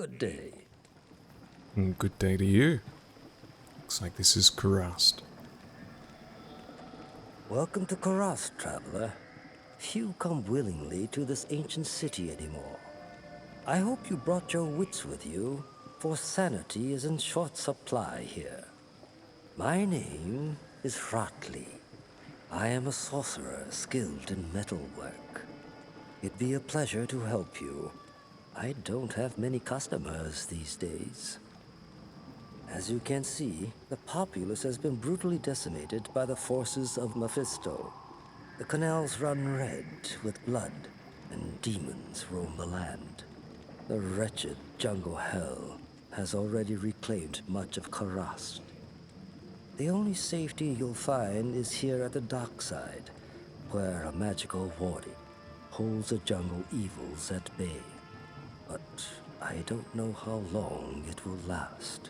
Good day. Good day to you. Looks like this is Kurast. Welcome to Kurast, traveler. Few come willingly to this ancient city anymore. I hope you brought your wits with you, for sanity is in short supply here. My name is Ratley. I am a sorcerer skilled in metalwork. It'd be a pleasure to help you. I don't have many customers these days. As you can see, the populace has been brutally decimated by the forces of Mephisto. The canals run red with blood, and demons roam the land. The wretched jungle hell has already reclaimed much of Kurast. The only safety you'll find is here at the dockside, where a magical warden holds the jungle evils at bay. But I don't know how long it will last.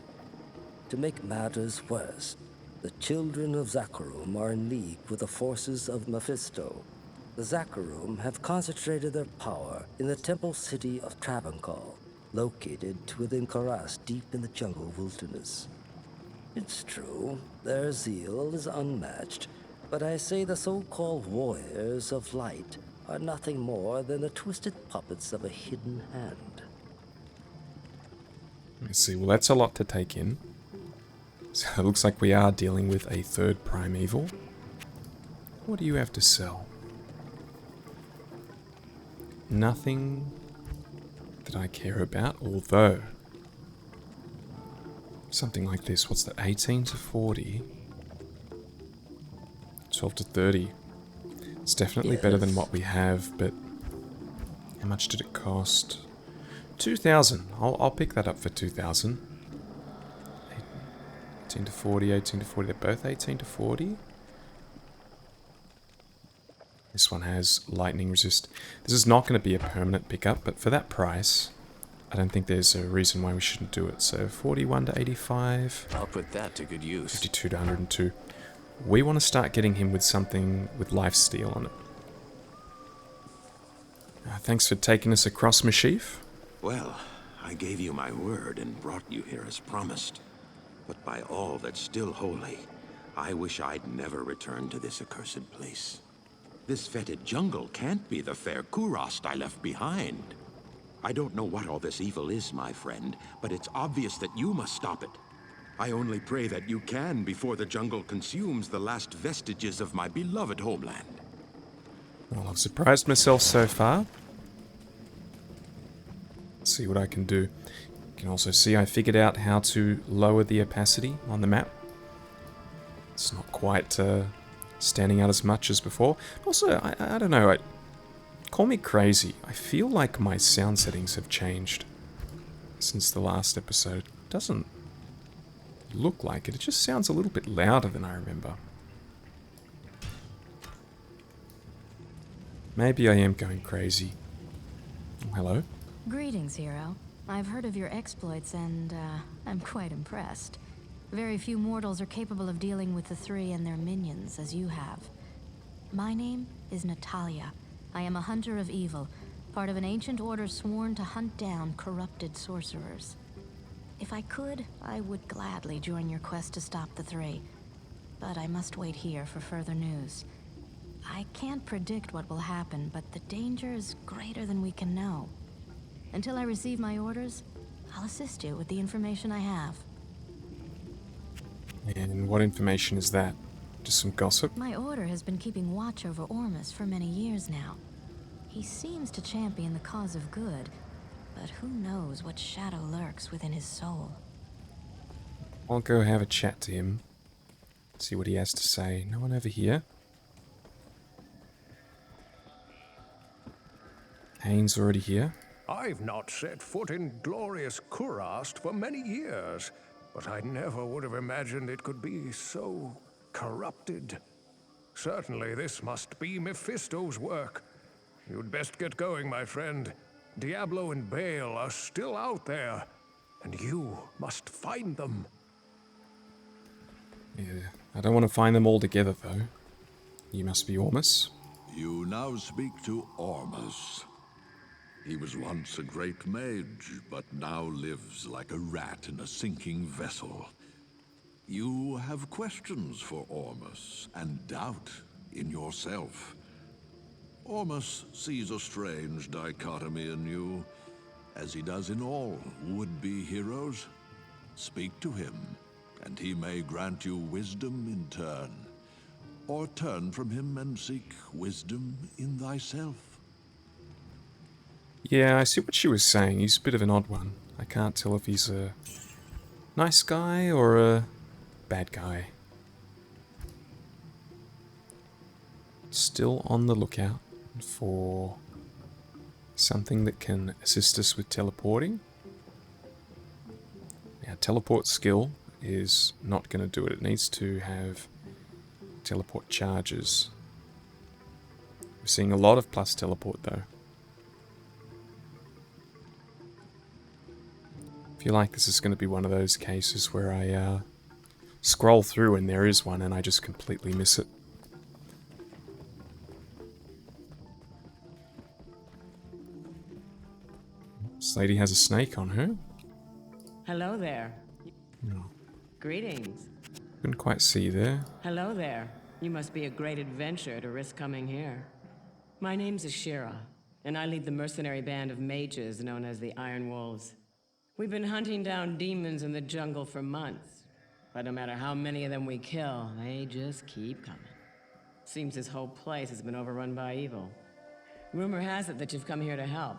To make matters worse, the children of Zakharum are in league with the forces of Mephisto. The Zakharum have concentrated their power in the temple city of Travancore, located within Kurast deep in the jungle wilderness. It's true, their zeal is unmatched, but I say the so-called warriors of light are nothing more than the twisted puppets of a hidden hand. Let's see, well that's a lot to take in. So it looks like we are dealing with a third primeval. What do you have to sell? Nothing that I care about, although something like this, what's that, 18 to 40? 12 to 30. It's definitely better than what we have, but how much did it cost? 2,000. I'll pick that up for 2,000. 18 to 40, 18 to 40. They're both 18 to 40. This one has lightning resist. This is not going to be a permanent pickup, but for that price, I don't think there's a reason why we shouldn't do it. So 41 to 85. I'll put that to good use. 52 to 102. We want to start getting him with something with lifesteal on it. Thanks for taking us across, Mashif. Well, I gave you my word and brought you here as promised. But by all that's still holy, I wish I'd never returned to this accursed place. This fetid jungle can't be the fair Kurast I left behind. I don't know what all this evil is, my friend, but it's obvious that you must stop it. I only pray that you can before the jungle consumes the last vestiges of my beloved homeland. Well, I've surprised myself so far. Let's see what I can do. You can also see I figured out how to lower the opacity on the map. It's not quite standing out as much as before. Also, I don't know, call me crazy. I feel like my sound settings have changed since the last episode. It doesn't look like it. It just sounds a little bit louder than I remember. Maybe I am going crazy. Oh, hello. Greetings, hero. I've heard of your exploits and, I'm quite impressed. Very few mortals are capable of dealing with the three and their minions as you have. My name is Natalia. I am a hunter of evil, part of an ancient order sworn to hunt down corrupted sorcerers. If I could, I would gladly join your quest to stop the three. But I must wait here for further news. I can't predict what will happen, but the danger is greater than we can know. Until I receive my orders, I'll assist you with the information I have. And what information is that? Just some gossip? My order has been keeping watch over Ormus for many years now. He seems to champion the cause of good, but who knows what shadow lurks within his soul. I'll go have a chat to him. See what he has to say. No one over here. Haynes already here. I've not set foot in glorious Kurast for many years, but I never would have imagined it could be so corrupted. Certainly this must be Mephisto's work. You'd best get going, my friend. Diablo and Baal are still out there, and you must find them. Yeah, I don't want to find them all together, though. You must be Ormus. You now speak to Ormus. He was once a great mage, but now lives like a rat in a sinking vessel. You have questions for Ormus, and doubt in yourself. Ormus sees a strange dichotomy in you, as he does in all would-be heroes. Speak to him, and he may grant you wisdom in turn, or turn from him and seek wisdom in thyself. Yeah, I see what she was saying. He's a bit of an odd one. I can't tell if he's a nice guy or a bad guy. Still on the lookout for something that can assist us with teleporting. Now, teleport skill is not going to do it. It needs to have teleport charges. We're seeing a lot of plus teleport though. I feel like this is going to be one of those cases where I scroll through and there is one and I just completely miss it. This lady has a snake on her. Hello there. No, Greetings. couldn't quite see there. Hello there. You must be a great adventurer to risk coming here. My name's Ashira, and I lead the mercenary band of mages known as the Iron Wolves. We've been hunting down demons in the jungle for months, but no matter how many of them we kill, they just keep coming. Seems this whole place has been overrun by evil. Rumor has it that you've come here to help.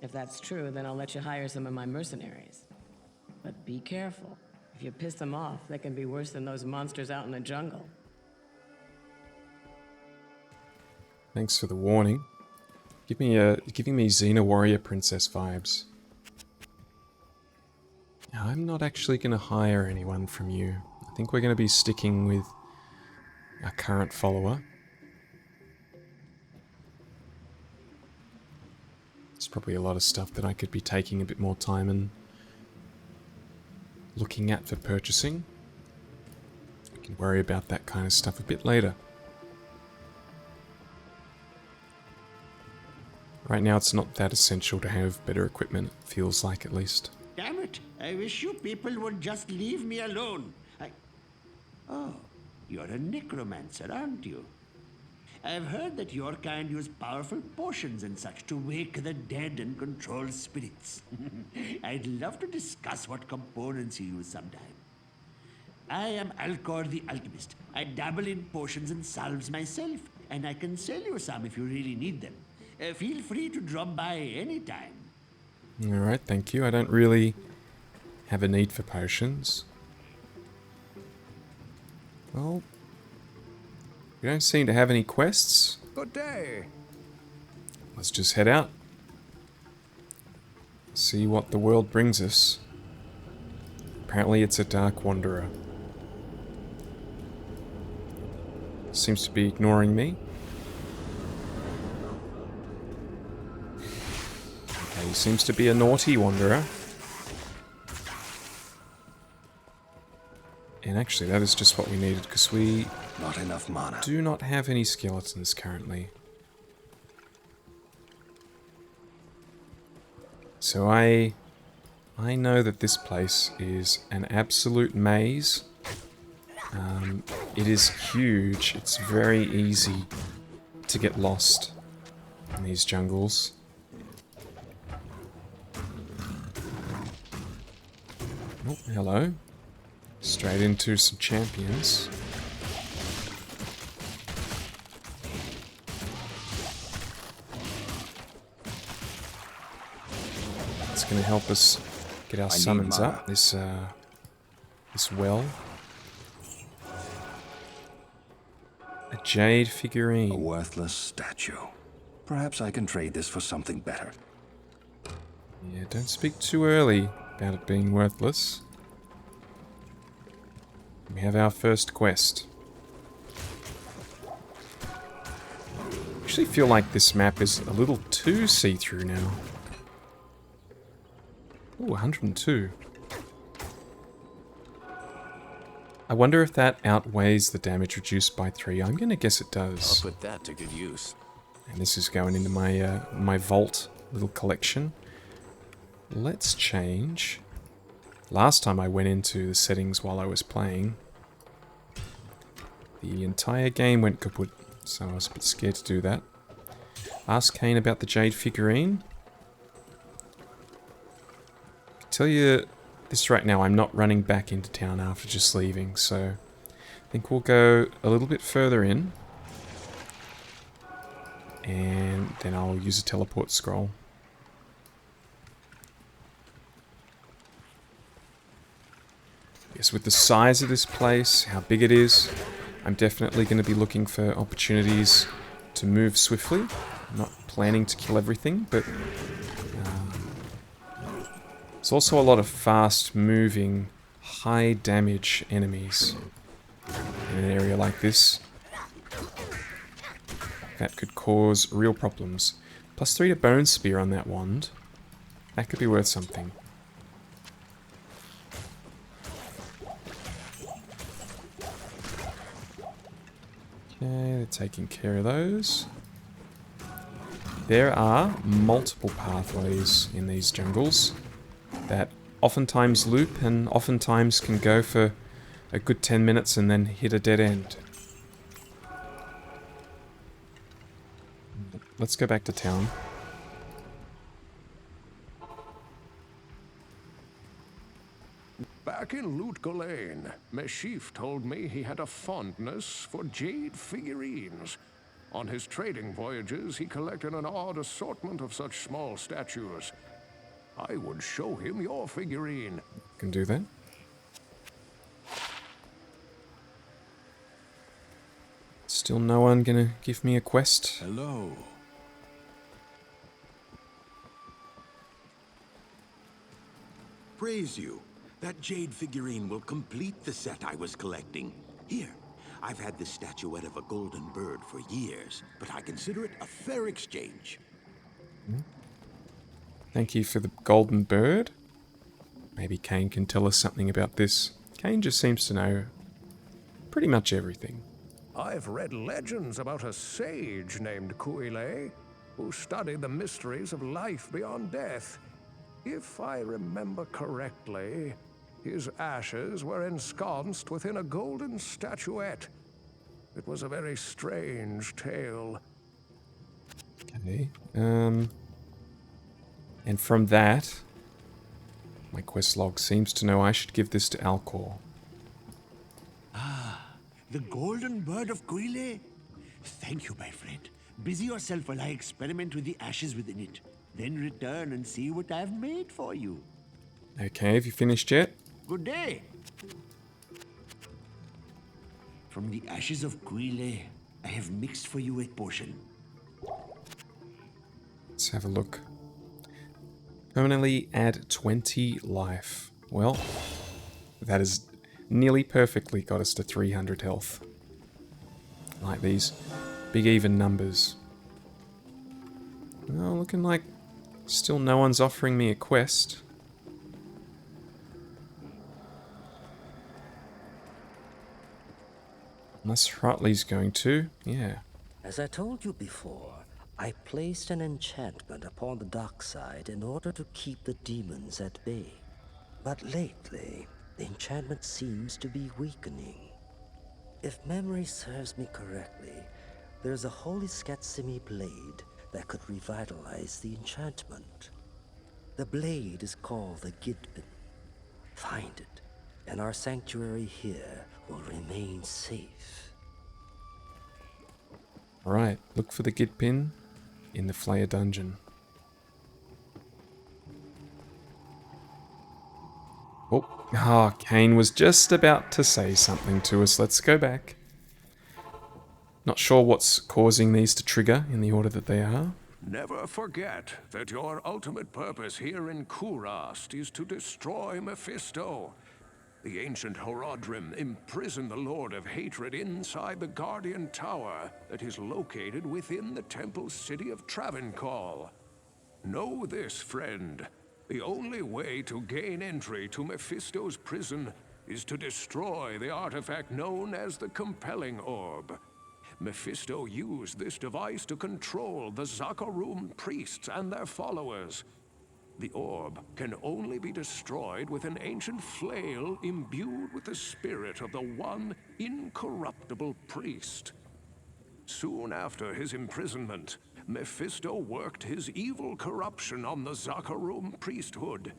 If that's true, then I'll let you hire some of my mercenaries. But be careful. If you piss them off, they can be worse than those monsters out in the jungle. Thanks for the warning. Giving me Xena Warrior Princess vibes. Now, I'm not actually going to hire anyone from you. I think we're going to be sticking with our current follower. There's probably a lot of stuff that I could be taking a bit more time and looking at for purchasing. We can worry about that kind of stuff a bit later. Right now it's not that essential to have better equipment, it feels like at least. Damn it, I wish you people would just leave me alone. Oh, you're a necromancer, aren't you? I've heard that your kind use powerful potions and such to wake the dead and control spirits. I'd love to discuss what components you use sometime. I am Alcor the Alchemist. I dabble in potions and salves myself, and I can sell you some if you really need them. Feel free to drop by anytime. Alright, thank you. I don't really have a need for potions. Well, we don't seem to have any quests. Good day. Let's just head out. See what the world brings us. Apparently it's a Dark Wanderer. Seems to be ignoring me. Okay, he seems to be a naughty Wanderer. And actually that is just what we needed, because we Not enough mana. do not have any skeletons currently. So I know that this place is an absolute maze. It is huge. It's very easy to get lost in these jungles. Oh, hello. Straight into some champions. It's going to help us get our summons up. This well. A jade figurine. A worthless statue. Perhaps I can trade this for something better. Yeah, don't speak too early about it being worthless. We have our first quest. I actually feel like this map is a little too see-through now. Ooh, 102. I wonder if that outweighs the damage reduced by 3. I'm gonna guess it does. I'll put that to good use. And this is going into my my vault little collection. Let's change. Last time I went into the settings while I was playing, the entire game went kaput, so I was a bit scared to do that. Ask Kane about the jade figurine. I can tell you this right now, I'm not running back into town after just leaving, so I think we'll go a little bit further in, and then I'll use a teleport scroll. Yes, with the size of this place, how big it is, I'm definitely going to be looking for opportunities to move swiftly. I'm not planning to kill everything, but there's also a lot of fast-moving, high-damage enemies in an area like this. That could cause real problems. +3 to Bone Spear on that wand. That could be worth something. Okay, they're taking care of those. There are multiple pathways in these jungles that oftentimes loop and oftentimes can go for a good 10 minutes and then hit a dead end. Let's go back to town. Back in Lutgolane, Meshif told me he had a fondness for jade figurines. On his trading voyages, he collected an odd assortment of such small statues. I would show him your figurine. Can do that. Still no one gonna give me a quest? Hello. Praise you. That jade figurine will complete the set I was collecting. Here, I've had this statuette of a golden bird for years, but I consider it a fair exchange. Thank you for the golden bird. Maybe Kane can tell us something about this. Kane just seems to know pretty much everything. I've read legends about a sage named Kuile, who studied the mysteries of life beyond death. If I remember correctly, his ashes were ensconced within a golden statuette. It was a very strange tale. Okay. And from that, my quest log seems to know I should give this to Alcor. Ah, the golden bird of Kuile? Thank you, my friend. Busy yourself while I experiment with the ashes within it. Then return and see what I've made for you. Okay, have you finished yet? Good day. From the ashes of Kuile, I have mixed for you a potion. Let's have a look. Permanently add 20 life. Well, that has nearly perfectly got us to 300 health. Like these big even numbers. Well, looking like still no one's offering me a quest. Unless Hartley's going to, yeah. As I told you before, I placed an enchantment upon the dark side in order to keep the demons at bay. But lately, the enchantment seems to be weakening. If memory serves me correctly, there's a holy Skatsimi blade that could revitalize the enchantment. The blade is called the Gidpin. Find it, and our sanctuary here will remain safe. Alright, look for the Gidpin in the Flayer dungeon. Oh, Kane was just about to say something to us. Let's go back. Not sure what's causing these to trigger in the order that they are. Never forget that your ultimate purpose here in Kurast is to destroy Mephisto. The ancient Horodrim imprisoned the Lord of Hatred inside the Guardian Tower that is located within the temple city of Travancore. Know this, friend. The only way to gain entry to Mephisto's prison is to destroy the artifact known as the Compelling Orb. Mephisto used this device to control the Zakarum priests and their followers. The orb can only be destroyed with an ancient flail imbued with the spirit of the one incorruptible priest. Soon after his imprisonment, Mephisto worked his evil corruption on the Zakarum priesthood.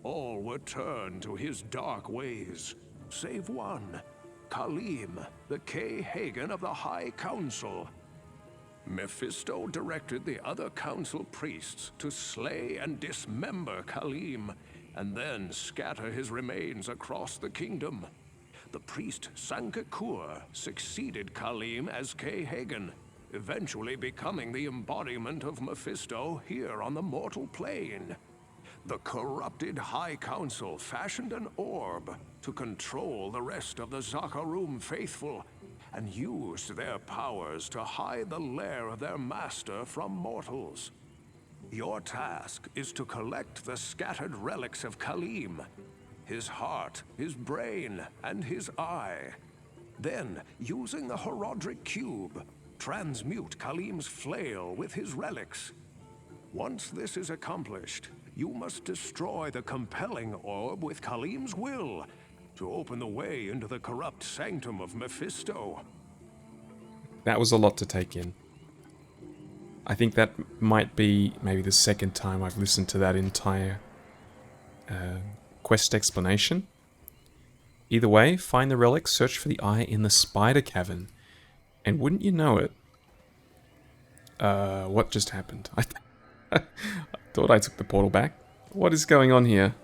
All were turned to his dark ways, save one, Khalim, the K-Hagen of the High Council. Mephisto directed the other council priests to slay and dismember Khalim, and then scatter his remains across the kingdom. The priest Sankakur succeeded Khalim as K-Hagen, eventually becoming the embodiment of Mephisto here on the mortal plane. The corrupted High Council fashioned an orb to control the rest of the Zakarum faithful, and used their powers to hide the lair of their master from mortals. Your task is to collect the scattered relics of Khalim, his heart, his brain, and his eye. Then, using the Horodric Cube, transmute Khalim's flail with his relics. Once this is accomplished, you must destroy the compelling orb with Khalim's will to open the way into the corrupt sanctum of Mephisto. That was a lot to take in. I think that might be maybe the second time I've listened to that entire quest explanation. Either way, find the relic, search for the eye in the spider cavern. And wouldn't you know it, what just happened? I thought I took the portal back. What is going on here?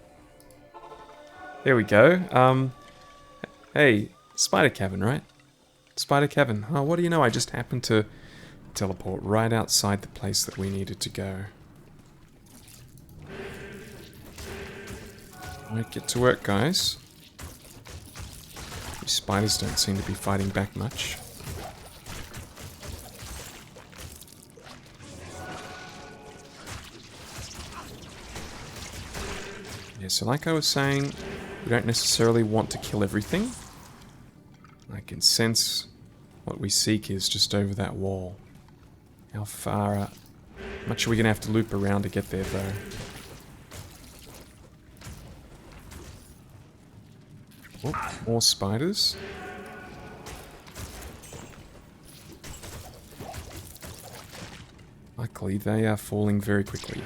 There we go. Hey, spider cavern, right? Spider cavern. Oh, what do you know? I just happened to teleport right outside the place that we needed to go. Alright, get to work, guys. These spiders don't seem to be fighting back much. Yeah, so like I was saying, we don't necessarily want to kill everything. I can sense what we seek is just over that wall. How far much are we going to have to loop around to get there, though? Oh, more spiders. Luckily, they are falling very quickly.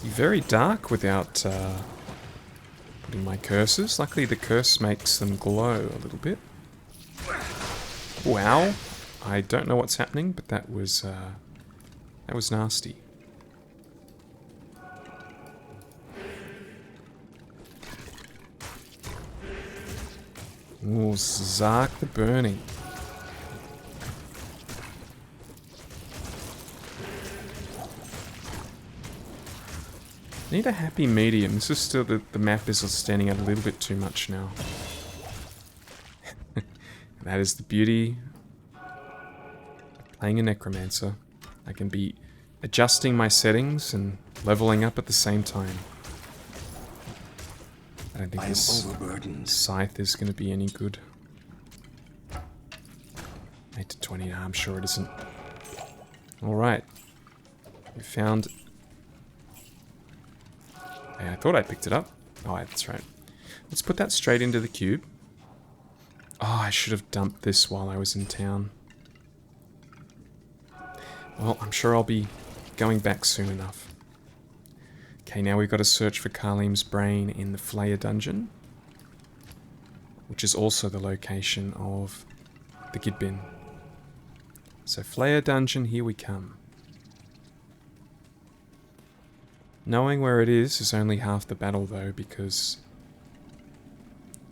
Very dark without putting my curses. Luckily the curse makes them glow a little bit. Wow. I don't know what's happening, but that was nasty. Ooh, Zark the Burning. Need a happy medium. This is still the map is standing out a little bit too much now. That is the beauty of playing a Necromancer. I can be adjusting my settings and leveling up at the same time. I don't think this scythe is going to be any good. 8 to 20, I'm sure it isn't. Alright. We found... Yeah, I thought I picked it up. Oh, that's right. Let's put that straight into the cube. Oh, I should have dumped this while I was in town. Well, I'm sure I'll be going back soon enough. Okay, now we've got to search for Khalim's brain in the Flayer dungeon, which is also the location of the Gid Bin. So Flayer dungeon, here we come. Knowing where it is only half the battle though, because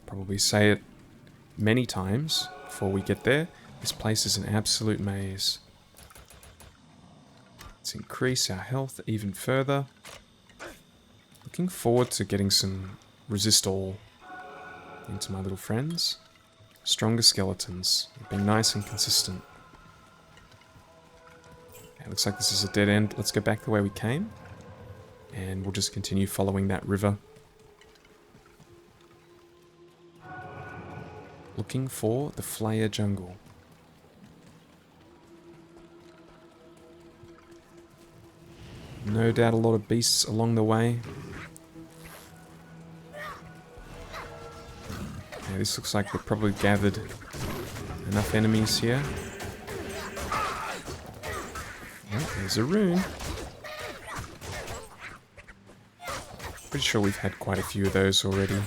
probably say it many times before we get there, this place is an absolute maze. Let's increase our health even further. Looking forward to getting some resist all into my little friends. Stronger skeletons, being nice and consistent. Okay, looks like this is a dead end. Let's go back the way we came. And we'll just continue following that river. Looking for the Flayer Jungle. No doubt a lot of beasts along the way. Yeah, this looks like we've probably gathered enough enemies here. Oh, there's a rune. Pretty sure we've had quite a few of those already.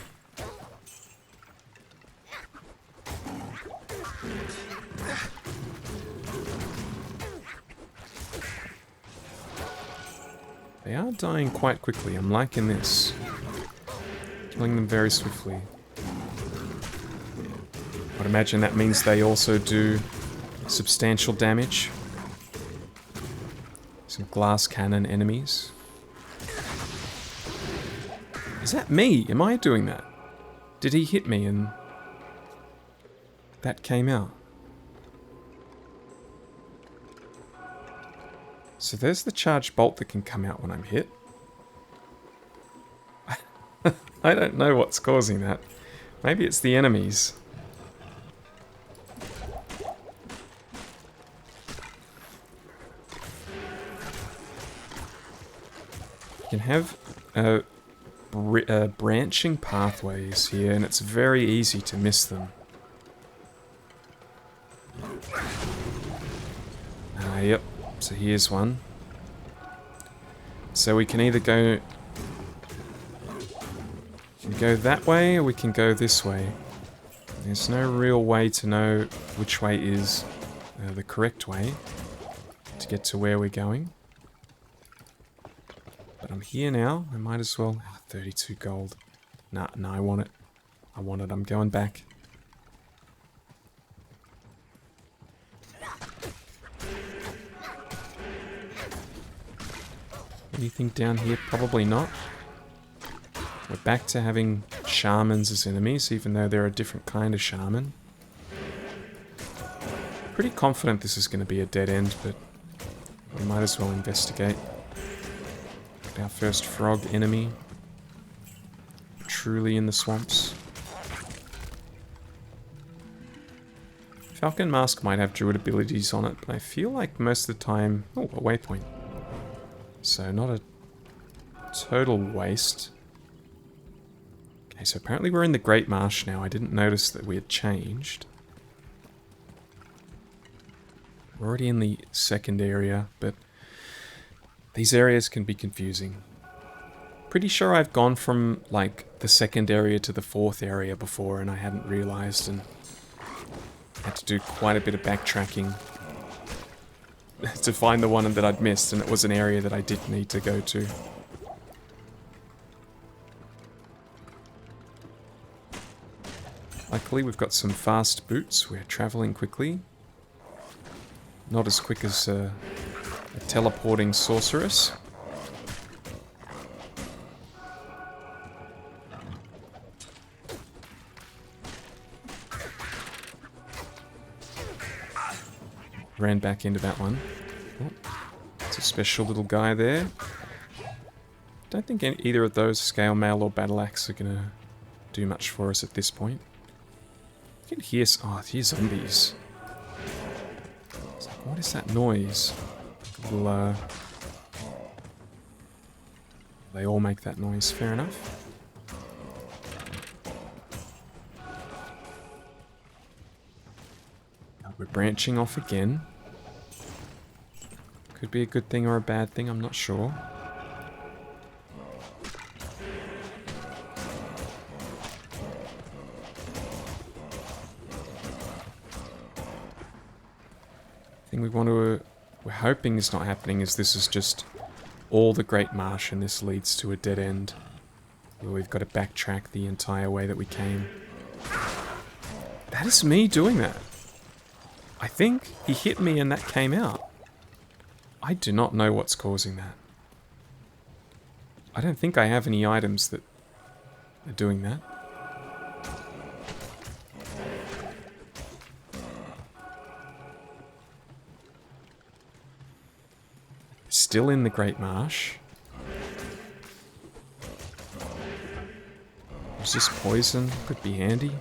They are dying quite quickly. I'm liking this. Killing them very swiftly. I'd imagine that means they also do substantial damage. Some glass cannon enemies. Is that me? Am I doing that? Did he hit me and that came out? So there's the charged bolt that can come out when I'm hit. I don't know what's causing that. Maybe it's the enemies. You can have branching pathways here, and it's very easy to miss them. Yep. So here's one. So we can either go that way or we can go this way. There's no real way to know which way is the correct way to get to where we're going. But I'm here now. I might as well... 32 gold. Nah, I want it. I want it. I'm going back. Anything down here? Probably not. We're back to having shamans as enemies, even though they're a different kind of shaman. Pretty confident this is going to be a dead end, but we might as well investigate. Our first frog enemy. Truly in the swamps. Falcon Mask might have druid abilities on it, but I feel like most of the time... Oh, a waypoint. So not a total waste. Okay, so apparently we're in the Great Marsh now. I didn't notice that we had changed. We're already in the second area, but these areas can be confusing. Pretty sure I've gone from, like, the second area to the fourth area before and I hadn't realized, and had to do quite a bit of backtracking to find the one that I'd missed, and it was an area that I did need to go to. Luckily we've got some fast boots, we're travelling quickly. Not as quick as a teleporting sorceress. Ran back into that one. Oh, it's a special little guy there. Don't think either of those, Scale Mail or Battle Axe, are gonna do much for us at this point. You can hear... Oh, hear zombies. It's like, what is that noise? Little, they all make that noise, fair enough. We're branching off again. Could be a good thing or a bad thing, I'm not sure. The thing we're hoping is not happening is this is just all the Great Marsh and this leads to a dead end. Where we've got to backtrack the entire way that we came. That is me doing that. I think he hit me and that came out. I do not know what's causing that. I don't think I have any items that are doing that. Still in the Great Marsh. Is this poison? Could be handy.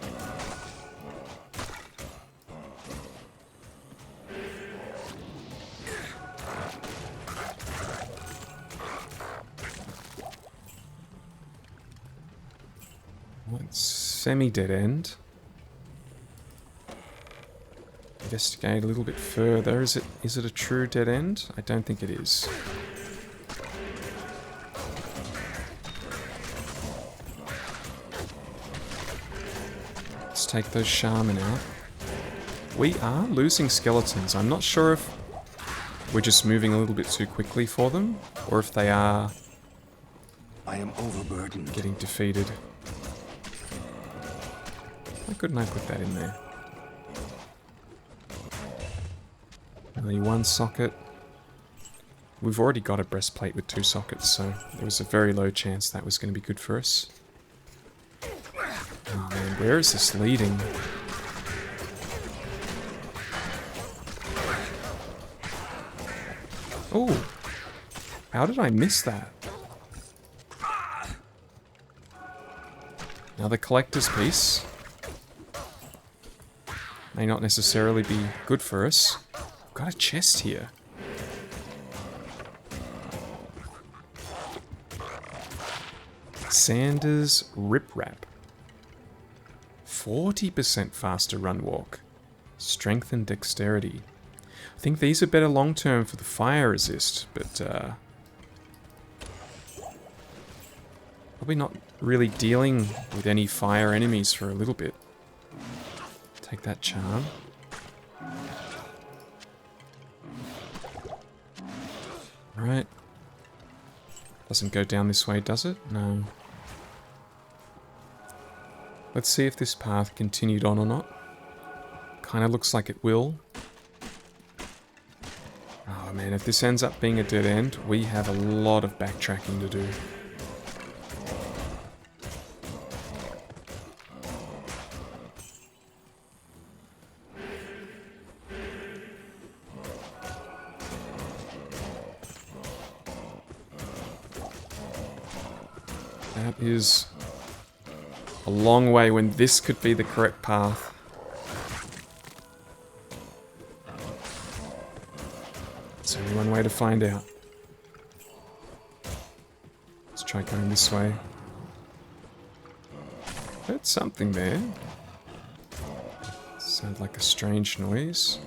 Semi-dead end. Investigate a little bit further. Is it a true dead end? I don't think it is. Let's take those shaman out. We are losing skeletons. I'm not sure if we're just moving a little bit too quickly for them, or if they are I am overburdened. getting defeated. Why couldn't I put that in there? Only one socket. We've already got a breastplate with 2 sockets, so there was a very low chance that was going to be good for us. Oh man, where is this leading? Oh, how did I miss that? Another collector's piece. May not necessarily be good for us. Got a chest here. Sanders Riprap. 40% faster run walk. Strength and dexterity. I think these are better long term for the fire resist, but probably not really dealing with any fire enemies for a little bit. Take that charm. Right. Doesn't go down this way, does it? No. Let's see if this path continued on or not. Kinda looks like it will. Oh man, if this ends up being a dead end, we have a lot of backtracking to do. That is a long way when this could be the correct path. There's only one way to find out. Let's try going this way. Heard something there. Sounds like a strange noise.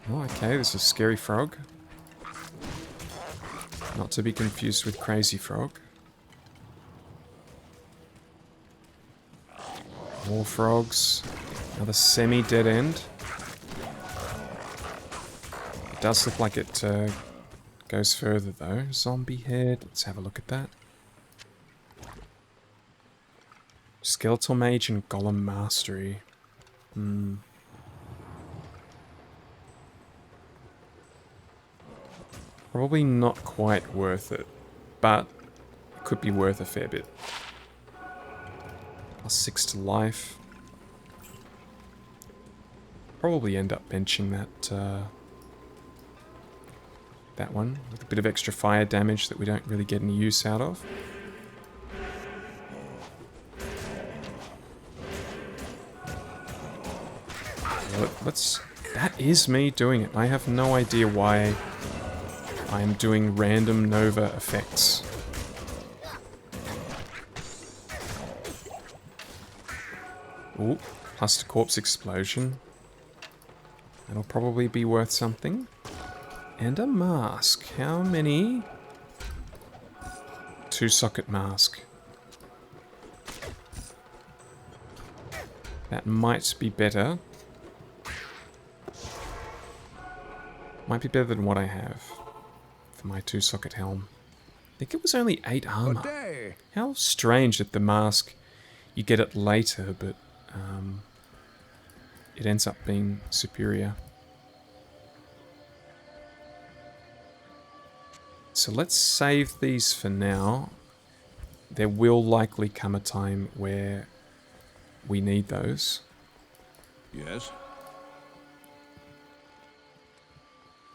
Oh, okay, this is Scary Frog. Not to be confused with Crazy Frog. More frogs. Another semi-dead end. It does look like it goes further though. Zombie head. Let's have a look at that. Skeletal Mage and Golem Mastery. Probably not quite worth it, but it could be worth a fair bit. +6 to life. Probably end up benching that one with a bit of extra fire damage that we don't really get any use out of. That is me doing it. I have no idea why I am doing random Nova effects. Ooh, plus to corpse explosion. That'll probably be worth something. And a mask. How many? 2 socket mask. That might be better. Might be better than what I have for my 2 socket helm. I think it was only 8 armor. How strange that the mask, you get it later, but it ends up being superior. So let's save these for now. There will likely come a time where we need those. Yes?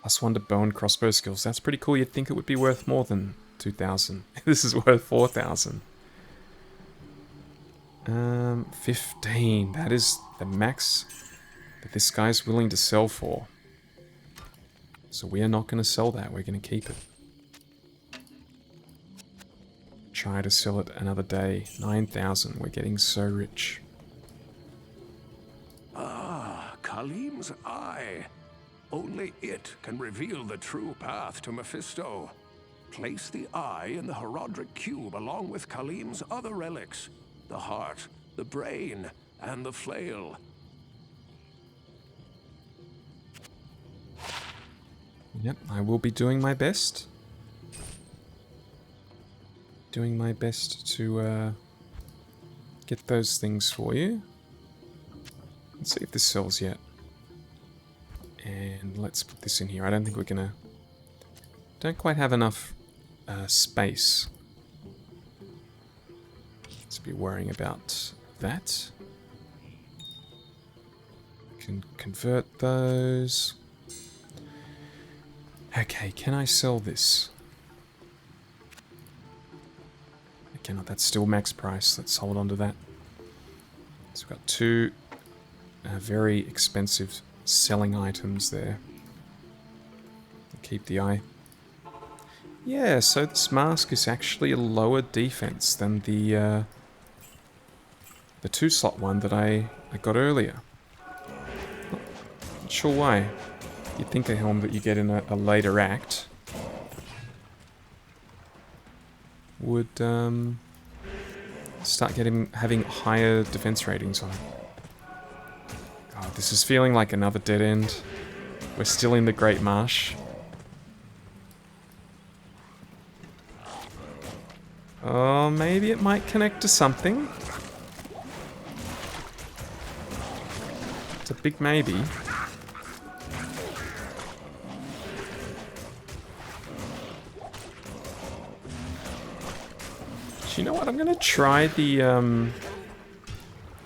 +1 to bow and crossbow skills. That's pretty cool. You'd think it would be worth more than 2,000. This is worth 4,000. 15. That is the max that this guy's willing to sell for. So we are not going to sell that. We're going to keep it. try to sell it another day. 9,000. We're getting so rich. Ah, Khalim's eye. Only it can reveal the true path to Mephisto. Place the eye in the Herodric cube along with Khalim's other relics. The heart, the brain, and the flail. Yep, I will be doing my best. Doing my best to get those things for you. Let's see if this sells yet. And let's put this in here. I don't think we're gonna... Don't quite have enough space to be worrying about that. Can convert those. Okay, can I sell this? I cannot. That's still max price. Let's hold on to that. So we've got two very expensive selling items there. Keep the eye. Yeah, so this mask is actually a lower defense than the 2-slot one that I got earlier. Not sure why. You'd think a helm that you get in a later act would start having higher defense ratings on it. God, this is feeling like another dead end. We're still in the Great Marsh. Oh, maybe it might connect to something. It's a big maybe. You know what? I'm gonna try the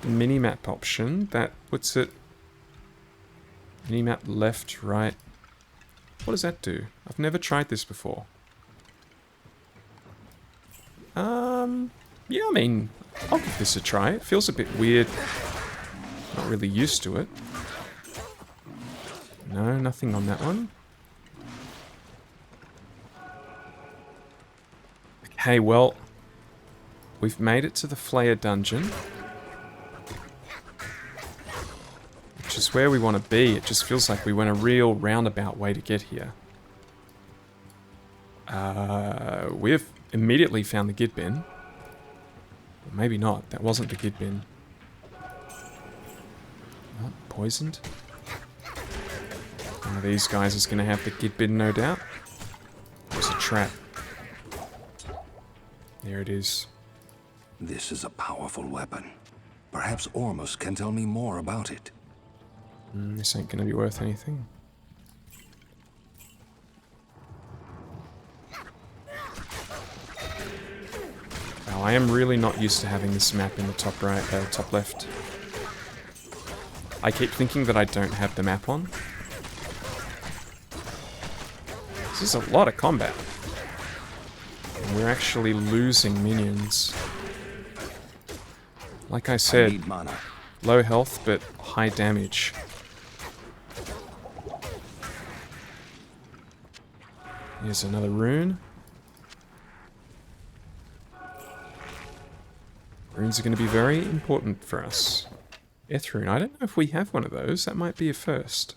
minimap option. That puts it minimap left, right. What does that do? I've never tried this before. Yeah, I mean, I'll give this a try. It feels a bit weird. Not really used to it. No, nothing on that one. Okay, well, we've made it to the Flayer dungeon. Which is where we want to be. It just feels like we went a real roundabout way to get here. We've immediately found the Gid bin. Or maybe not. That wasn't the Gid bin. Oh, poisoned. One of these guys is going to have the Gid bin, no doubt. There's a trap. There it is. This is a powerful weapon. Perhaps Ormus can tell me more about it. This ain't gonna be worth anything. Wow, I am really not used to having this map in the top right, top left. I keep thinking that I don't have the map on. This is a lot of combat. And we're actually losing minions. Like I said, need mana. Low health but high damage. Here's another rune. Runes are going to be very important for us. Eth rune. I don't know if we have one of those. That might be a first.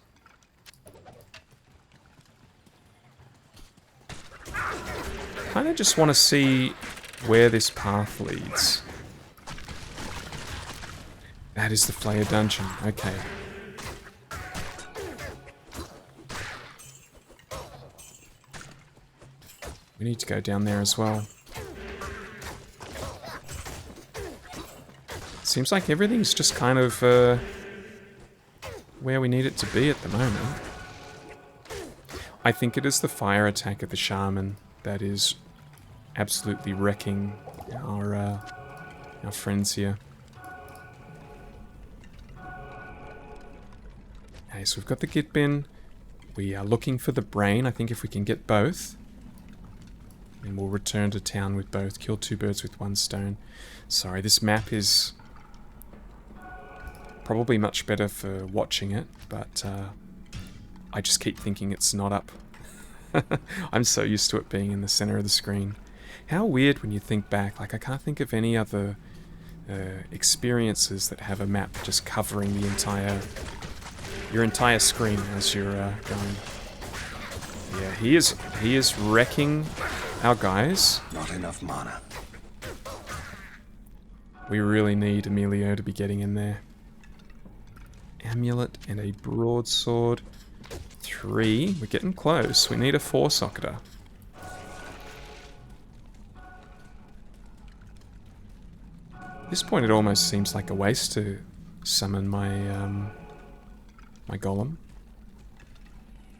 Kind of just want to see where this path leads. That is the Flayer dungeon. Okay. We need to go down there as well. Seems like everything's just kind of where we need it to be at the moment. I think it is the fire attack of the shaman that is absolutely wrecking our friends here. Okay, so we've got the Git bin. We are looking for the brain. I think if we can get both, and we'll return to town with both. Kill two birds with one stone. Sorry, this map is probably much better for watching it, but I just keep thinking it's not up. I'm so used to it being in the center of the screen. How weird when you think back. Like, I can't think of any other experiences that have a map just covering the your entire screen as you're going. Yeah, he is wrecking our guys. Not enough mana. We really need Emilio to be getting in there. Amulet and a broadsword. 3. We're getting close. We need a 4-socketer. At this point, it almost seems like a waste to summon my my golem.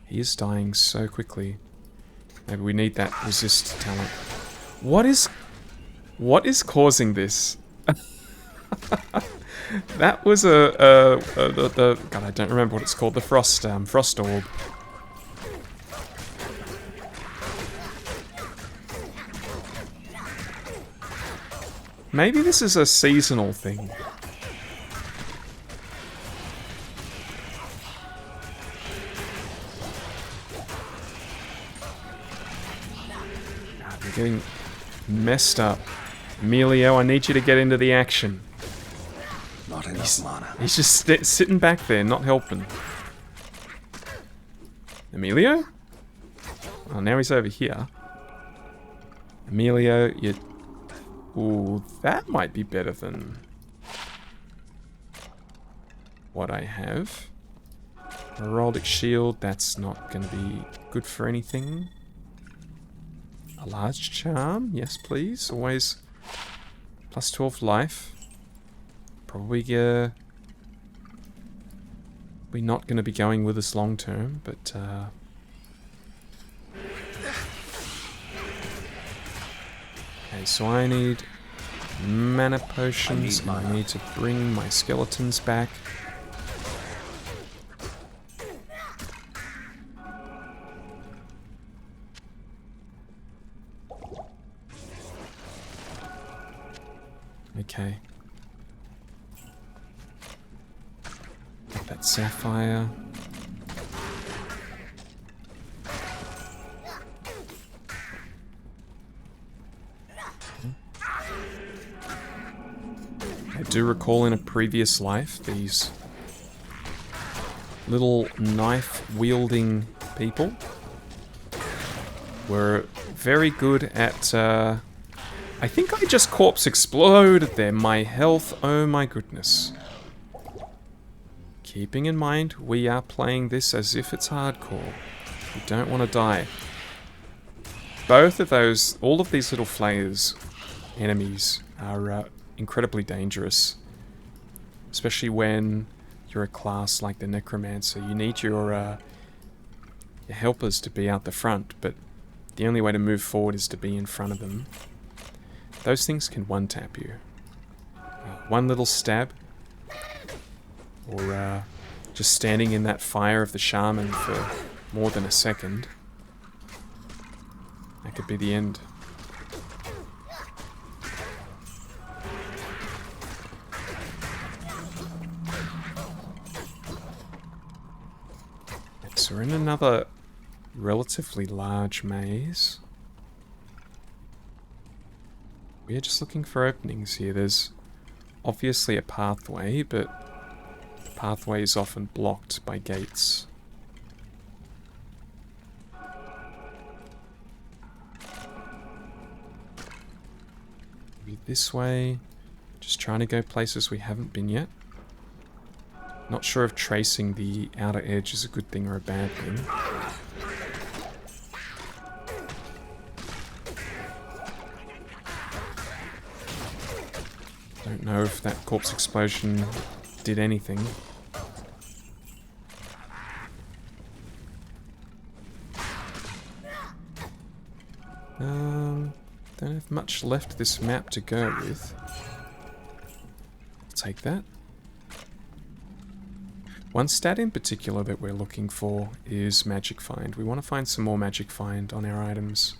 He is dying so quickly. Maybe we need that resist talent. What is causing this? That was the God, I don't remember what it's called. The frost orb. Maybe this is a seasonal thing. God, we're getting messed up. Emilio, I need you to get into the action. Not enough mana. He's just sitting back there, not helping. Emilio? Oh, now he's over here. Emilio, you... Ooh, that might be better than what I have. Heraldic shield, that's not going to be good for anything. A large charm, yes please. Always plus 12 life. Probably we're not going to be going with this long term, but okay, so I need mana potions, and I need to bring my skeletons back. Okay. Get that sapphire. I do recall in a previous life, these little knife-wielding people were very good at, I think I just corpse exploded there. My health, oh my goodness. Keeping in mind, we are playing this as if it's hardcore. We don't want to die. Both of those, all of these little flayers, enemies, are incredibly dangerous. Especially when you're a class like the Necromancer. You need your helpers to be out the front, but the only way to move forward is to be in front of them. Those things can one-tap you. One little stab, or just standing in that fire of the shaman for more than a second. That could be the end. So we're in another relatively large maze. We're just looking for openings here. There's obviously a pathway, but the pathway is often blocked by gates. Maybe this way. Just trying to go places we haven't been yet. Not sure if tracing the outer edge is a good thing or a bad thing. Don't know if that corpse explosion did anything. Don't have much left this map to go with. I'll take that. One stat in particular that we're looking for is magic find. We want to find some more magic find on our items.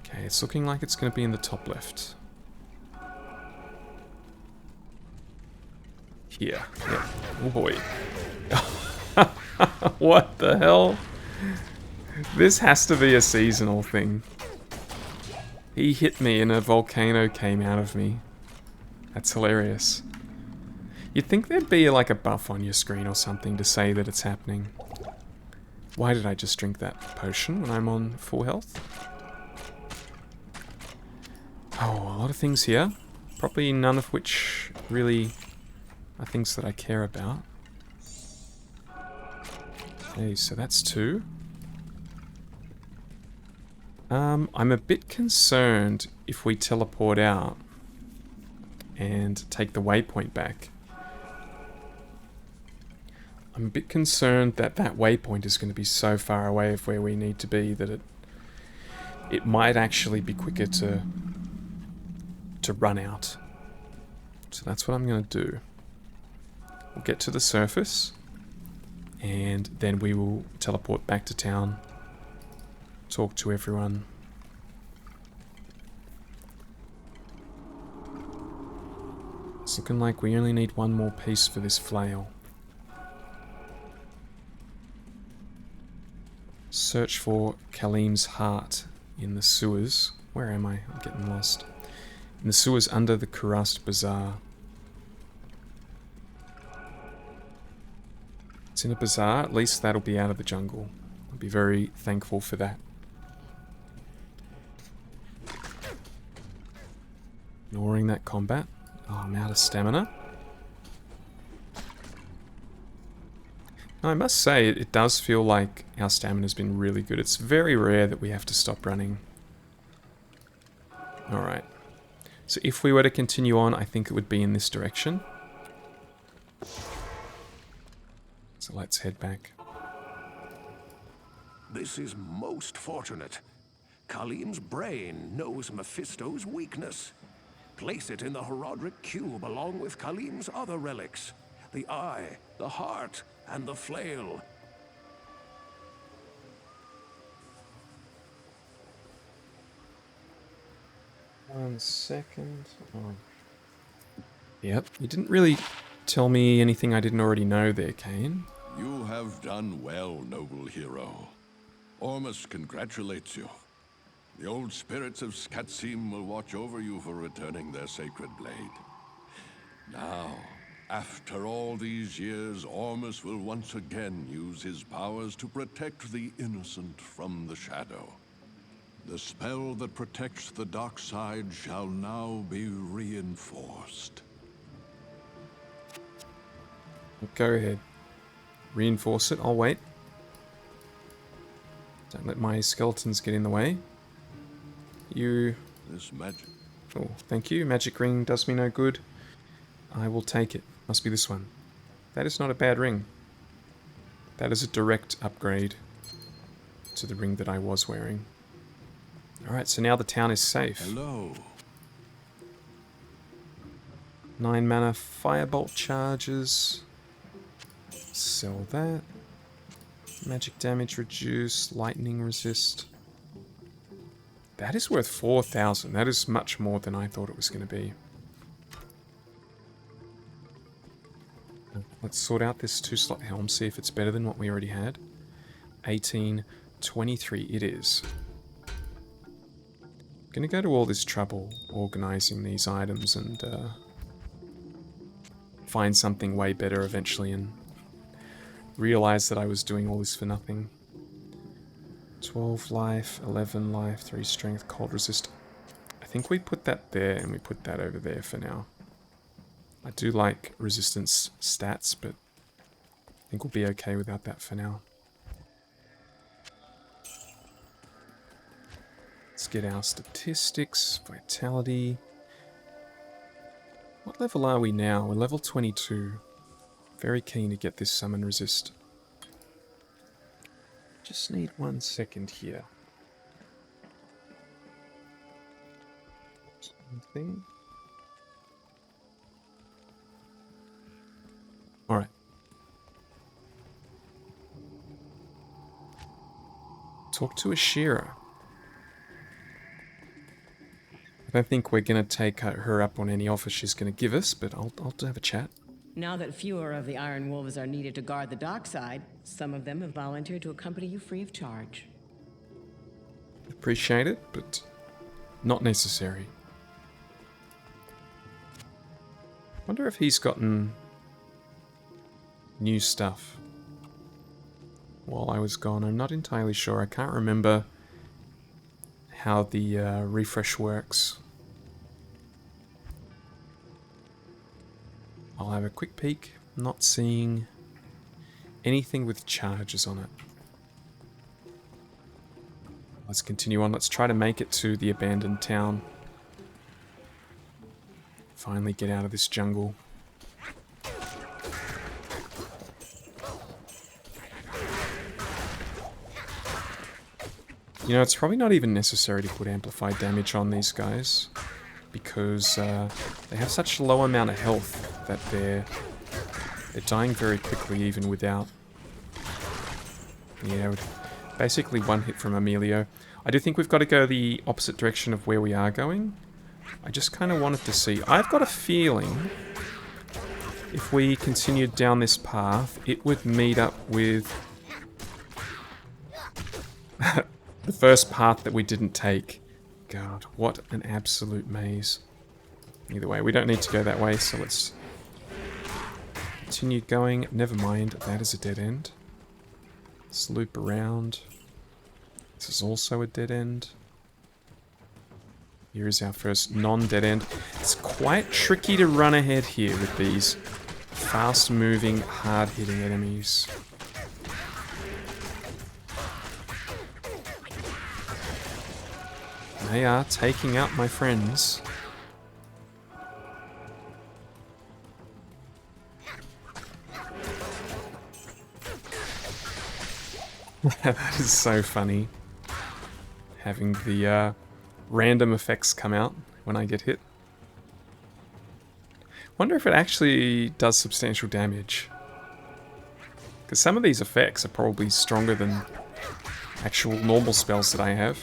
Okay, it's looking like it's going to be in the top left. Here. Yeah. Oh boy. What the hell? This has to be a seasonal thing. He hit me and a volcano came out of me. That's hilarious. You'd think there'd be like a buff on your screen or something to say that it's happening. Why did I just drink that potion when I'm on full health? Oh, a lot of things here. Probably none of which really are things that I care about. Okay, so that's 2. I'm a bit concerned if we teleport out and take the waypoint back. I'm a bit concerned that that waypoint is going to be so far away of where we need to be that it might actually be quicker to run out. So that's what I'm going to do. We'll get to the surface and then we will teleport back to town, talk to everyone. It's looking like we only need one more piece for this flail. Search for Kalim's heart in the sewers. Where am I? I'm getting lost. In the sewers under the Kurast bazaar. It's in a bazaar. At least that'll be out of the jungle. I'll be very thankful for that. Ignoring that combat. Oh, I'm out of stamina. Now, I must say, it does feel like our stamina's been really good. It's very rare that we have to stop running. Alright. So if we were to continue on, I think it would be in this direction. So let's head back. This is most fortunate. Kalim's brain knows Mephisto's weakness. Place it in the Herodric cube along with Kalim's other relics. The eye, the heart, and the flail. One second. Oh. Yep, you didn't really tell me anything I didn't already know there, Kane. You have done well, noble hero. Ormus congratulates you. The old spirits of Skatsim will watch over you for returning their sacred blade. Now, after all these years, Ormus will once again use his powers to protect the innocent from the shadow. The spell that protects the dark side shall now be reinforced. Go ahead. Reinforce it, I'll wait. Don't let my skeletons get in the way. You... This magic... Oh, thank you. Magic ring does me no good. I will take it. Must be this one. That is not a bad ring. That is a direct upgrade to the ring that I was wearing. Alright, so now the town is safe. Hello. 9 mana firebolt charges. Sell that. Magic damage reduced. Lightning resist. That is worth 4,000. That is much more than I thought it was going to be. Let's sort out this 2-slot helm, see if it's better than what we already had. 1823 it is. I'm going to go to all this trouble organizing these items and find something way better eventually and realize that I was doing all this for nothing. 12 life, 11 life, 3 strength, cold resist. I think we put that there and we put that over there for now. I do like resistance stats, but I think we'll be okay without that for now. Let's get our statistics, vitality. What level are we now? We're level 22. Very keen to get this summon resist. Just need 1 second here. Something. Alright. Talk to Ashira. I don't think we're going to take her up on any offer she's going to give us, but I'll have a chat. Now that fewer of the Iron Wolves are needed to guard the dockside, some of them have volunteered to accompany you free of charge. Appreciate it, but Not necessary. Wonder if he's gotten new stuff while I was gone. I'm not entirely sure. I can't remember how the refresh works. I'll have a quick peek. Not seeing anything with charges on it. Let's continue on. Let's try to make it to the abandoned town. Finally get out of this jungle. You know, it's probably not even necessary to put amplified damage on these guys, because they have such a low amount of health that they're dying very quickly even without. Yeah, basically one hit from Emilio. I do think we've got to go the opposite direction of where we are going. I just kind of wanted to see. I've got a feeling if we continued down this path, it would meet up with the first path that we didn't take. God, what an absolute maze. Either way, we don't need to go that way, so let's continue going. Never mind, that is a dead end. Let's loop around. This is also a dead end. Here is our first non-dead end. It's quite tricky to run ahead here with these fast-moving, hard-hitting enemies. They are taking out my friends. That is so funny. Having the random effects come out when I get hit. Wonder if it actually does substantial damage. Because some of these effects are probably stronger than actual normal spells that I have.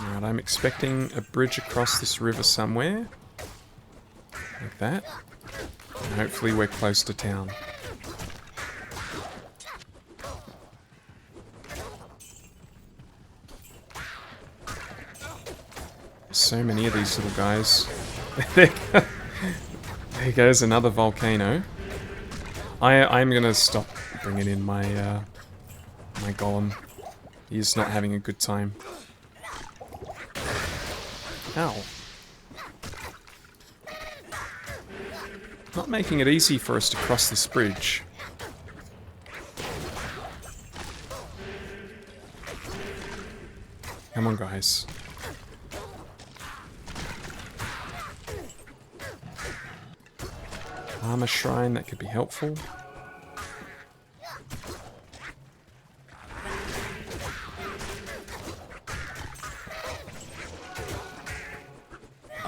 Alright, I'm expecting a bridge across this river somewhere. Like that. And hopefully we're close to town. So many of these little guys. There goes another volcano. I'm gonna stop bringing in my my golem. He's not having a good time. Ow. Not making it easy for us to cross this bridge. Come on, guys. Armor shrine, that could be helpful.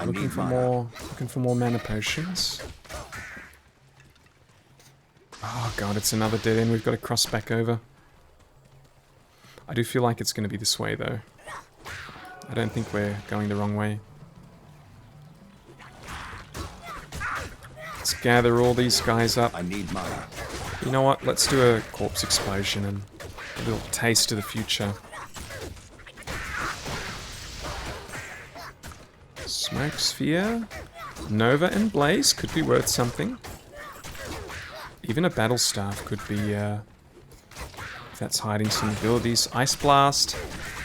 Looking for more mana potions. Oh god, it's another dead end. We've got to cross back over. I do feel like it's going to be this way though. I don't think we're going the wrong way. Let's gather all these guys up. I need mana. You know what? Let's do a corpse explosion and a little taste of the future. Smoke Sphere, Nova and Blaze could be worth something. Even a Battle Staff could be, if that's hiding some abilities. Ice Blast.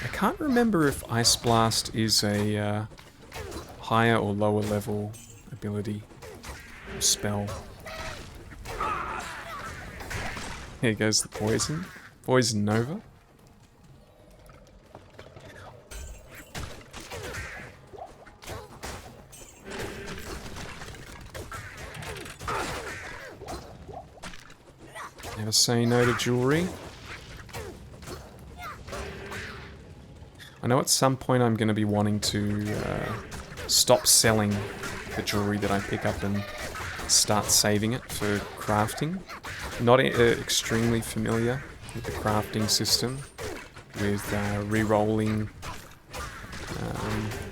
I can't remember if Ice Blast is a higher or lower level ability or spell. Here goes the Poison. Poison Nova. Never say no to jewelry. I know at some point I'm going to be wanting to stop selling the jewelry that I pick up and start saving it for crafting. Not extremely familiar with the crafting system, with re-rolling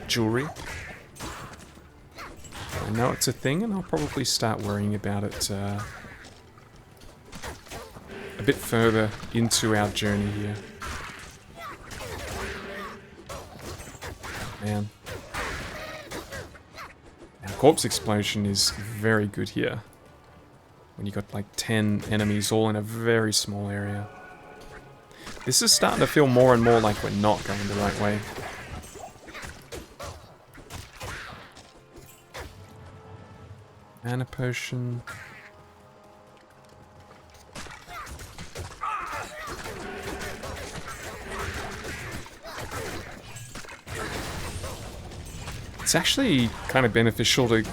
jewelry. I know it's a thing, and I'll probably start worrying about it a bit further into our journey here. Man. Now, corpse explosion is very good here. When you got like 10 enemies all in a very small area. This is starting to feel more and more like we're not going the right way. Mana potion. It's actually kind of beneficial to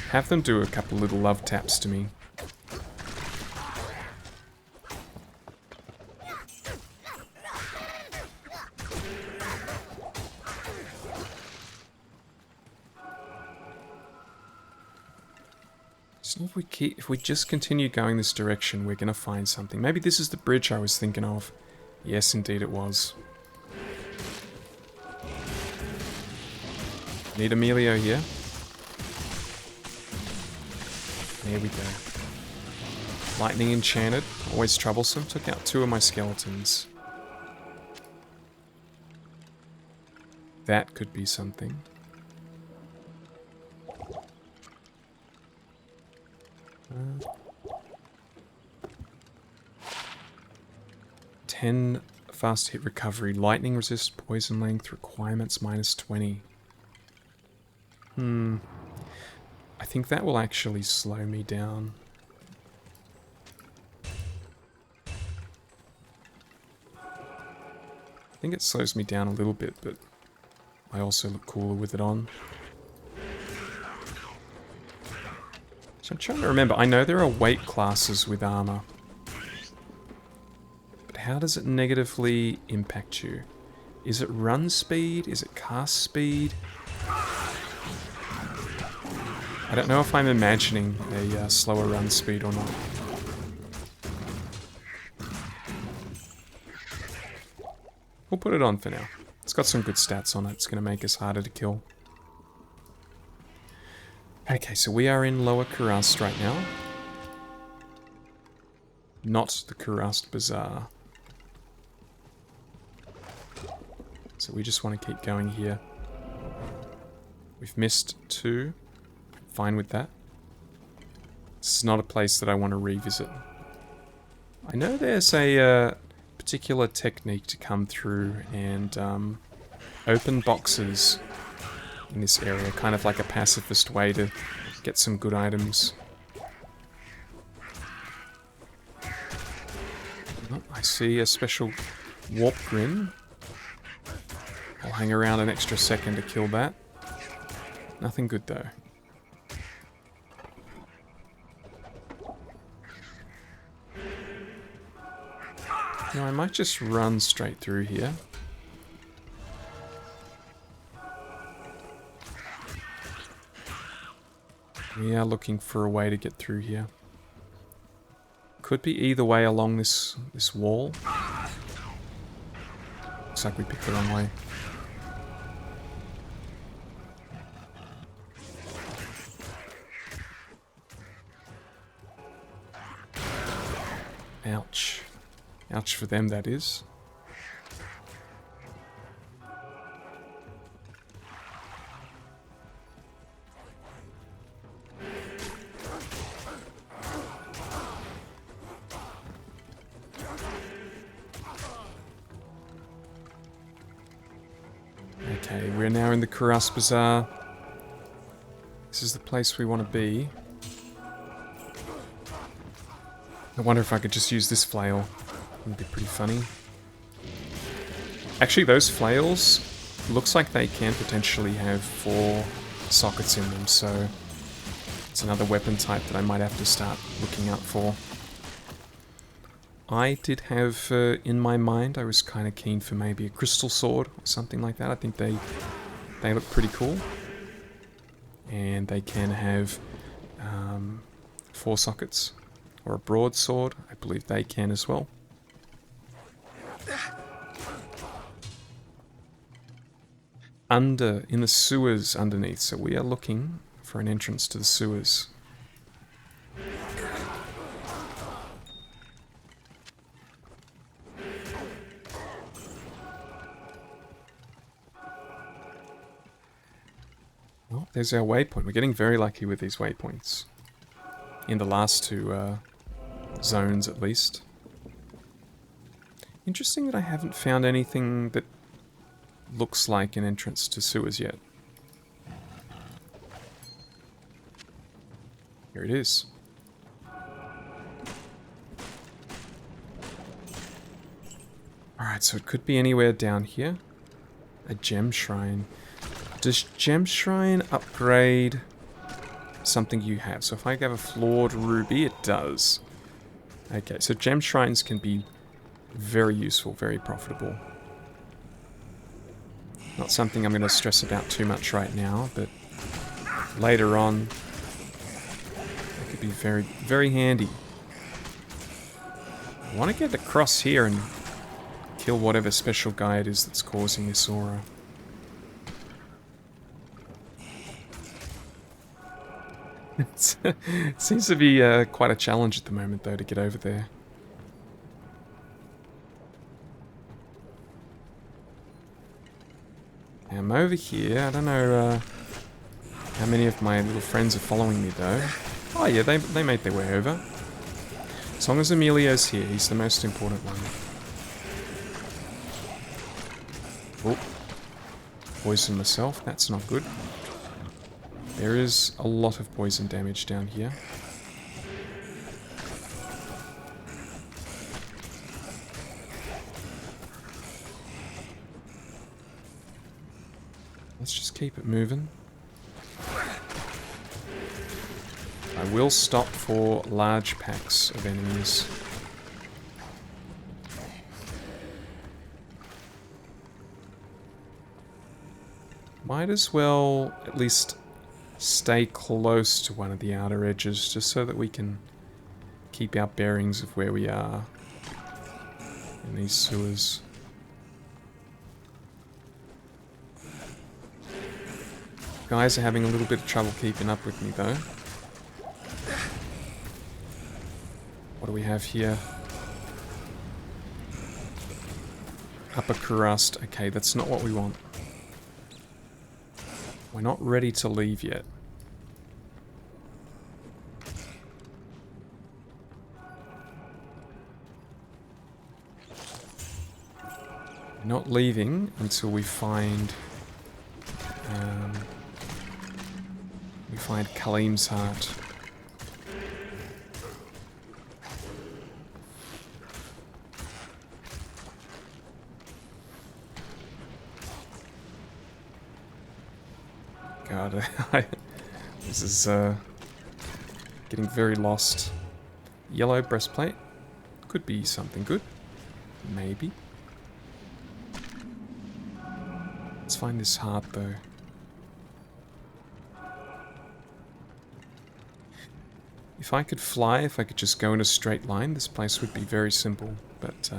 have them do a couple little love taps to me. So if we just continue going this direction, we're gonna find something. Maybe this is the bridge I was thinking of. Yes, indeed it was. Need Emilio here. There we go. Lightning enchanted, always troublesome. Took out 2 of my skeletons. That could be something. Uh, 10 fast hit recovery. Lightning resist poison length requirements -20. I think that will actually slow me down. I think it slows me down a little bit, but I also look cooler with it on. So I'm trying to remember. I know there are weight classes with armor. But how does it negatively impact you? Is it run speed? Is it cast speed? I don't know if I'm imagining a slower run speed or not. We'll put it on for now. It's got some good stats on it. It's going to make us harder to kill. Okay, so we are in Lower Kurast right now. Not the Kurast Bazaar. So we just want to keep going here. We've missed 2. Fine with that. This is not a place that I want to revisit. I know there's a particular technique to come through and open boxes in this area, kind of like a pacifist way to get some good items. Oh, I see a special warp grin. I'll hang around an extra second to kill that. Nothing good though. Now I might just run straight through here. We are looking for a way to get through here. Could be either way along this wall. Looks like we picked the wrong way. Ouch. Ouch for them, that is. Okay, we're now in the Kurast Bazaar. This is the place we want to be. I wonder if I could just use this flail. Would be pretty funny. Actually, those flails looks like they can potentially have 4 sockets in them, so it's another weapon type that I might have to start looking out for. I did have in my mind, I was kind of keen for maybe a crystal sword or something like that. I think they look pretty cool, and they can have 4 sockets, or a broadsword. I believe they can as well. In the sewers underneath, so we are looking for an entrance to the sewers. Well, there's our waypoint. We're getting very lucky with these waypoints. In the last two zones, at least. Interesting that I haven't found anything that looks like an entrance to sewers yet. Here it is. Alright, so it could be anywhere down here. A gem shrine. Does gem shrine upgrade something you have? So if I have a flawed ruby, it does. Okay, so gem shrines can be very useful, very profitable. Not something I'm going to stress about too much right now, but later on, it could be very, very handy. I want to get across here and kill whatever special guy it is that's causing this aura. It seems to be quite a challenge at the moment, though, to get over there. I'm over here. I don't know how many of my little friends are following me, though. Oh, yeah, they made their way over. As long as Emilio's here, he's the most important one. Oh. Poisoned myself. That's not good. There is a lot of poison damage down here. Let's just keep it moving. I will stop for large packs of enemies. Might as well at least stay close to one of the outer edges, just so that we can keep our bearings of where we are in these sewers. Guys are having a little bit of trouble keeping up with me, though. What do we have here? Upper Kurast. Okay, that's not what we want. We're not ready to leave yet. We're not leaving until we find Kalim's heart. God, this is getting very lost. Yellow breastplate. Could be something good. Maybe. Let's find this heart, though. If I could fly, if I could just go in a straight line, this place would be very simple. But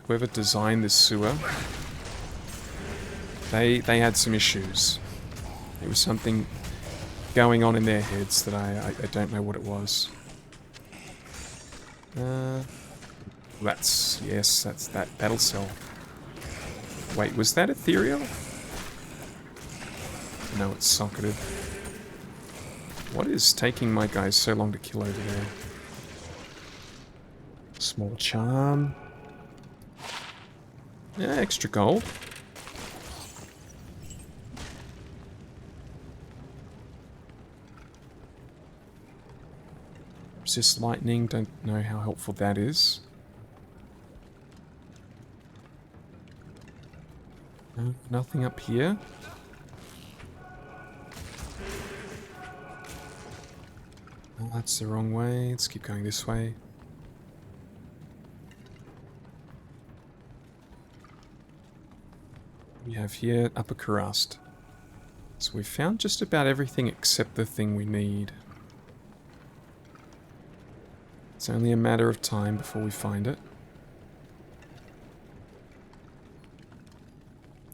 whoever designed this sewer, they had some issues. There was something going on in their heads that I don't know what it was. That's that battle cell. Wait, was that ethereal? No, it's socketed. What is taking my guys so long to kill over there? Small charm. Yeah, extra gold. Resist lightning, don't know how helpful that is. No, nothing up here. Oh, that's the wrong way. Let's keep going this way. We have here Upper Kurast. So we've found just about everything except the thing we need. It's only a matter of time before we find it.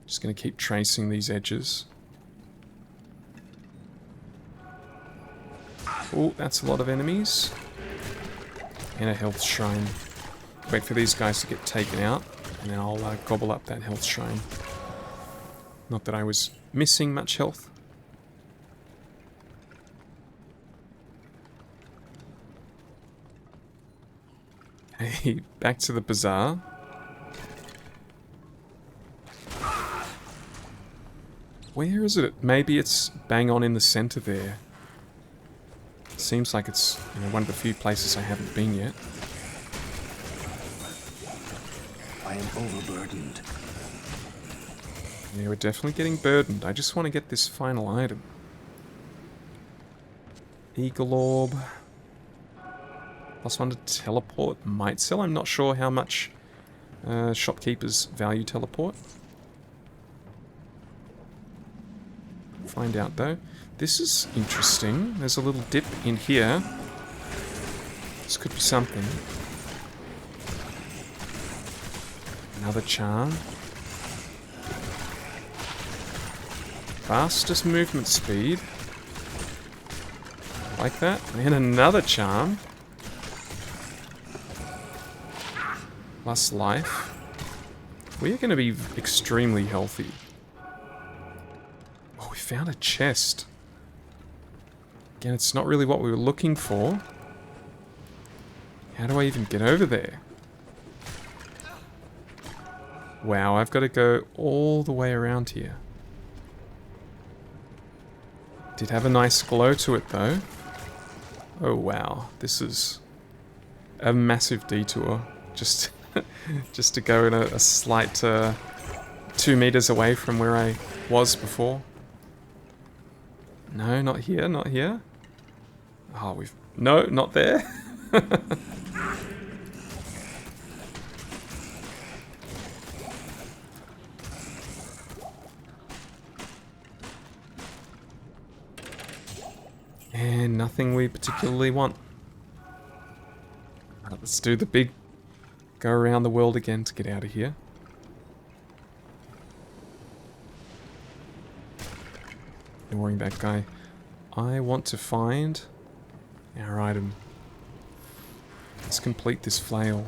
Just going to keep tracing these edges. Oh, that's a lot of enemies. And a health shrine. Wait for these guys to get taken out, and then I'll gobble up that health shrine. Not that I was missing much health. Hey, back to the bazaar. Where is it? Maybe it's bang on in the center there. Seems like it's, one of the few places I haven't been yet. I am overburdened. Yeah, we're definitely getting burdened. I just want to get this final item. Eagle Orb. +1 to teleport. Might sell. I'm not sure how much shopkeepers value teleport. Find out though. This is interesting. There's a little dip in here. This could be something. Another charm. Fastest movement speed. Like that. And another charm. Plus life. We are going to be extremely healthy. Oh, we found a chest. Again, it's not really what we were looking for. How do I even get over there? Wow, I've got to go all the way around here. Did have a nice glow to it though. Oh wow, this is a massive detour. Just to go in a slight 2 meters away from where I was before. No, not here, not here. Oh, no, not there. And nothing we particularly want. Right, let's do the big go around the world again to get out of here. Ignoring that guy. I want to find our item. Let's complete this flail.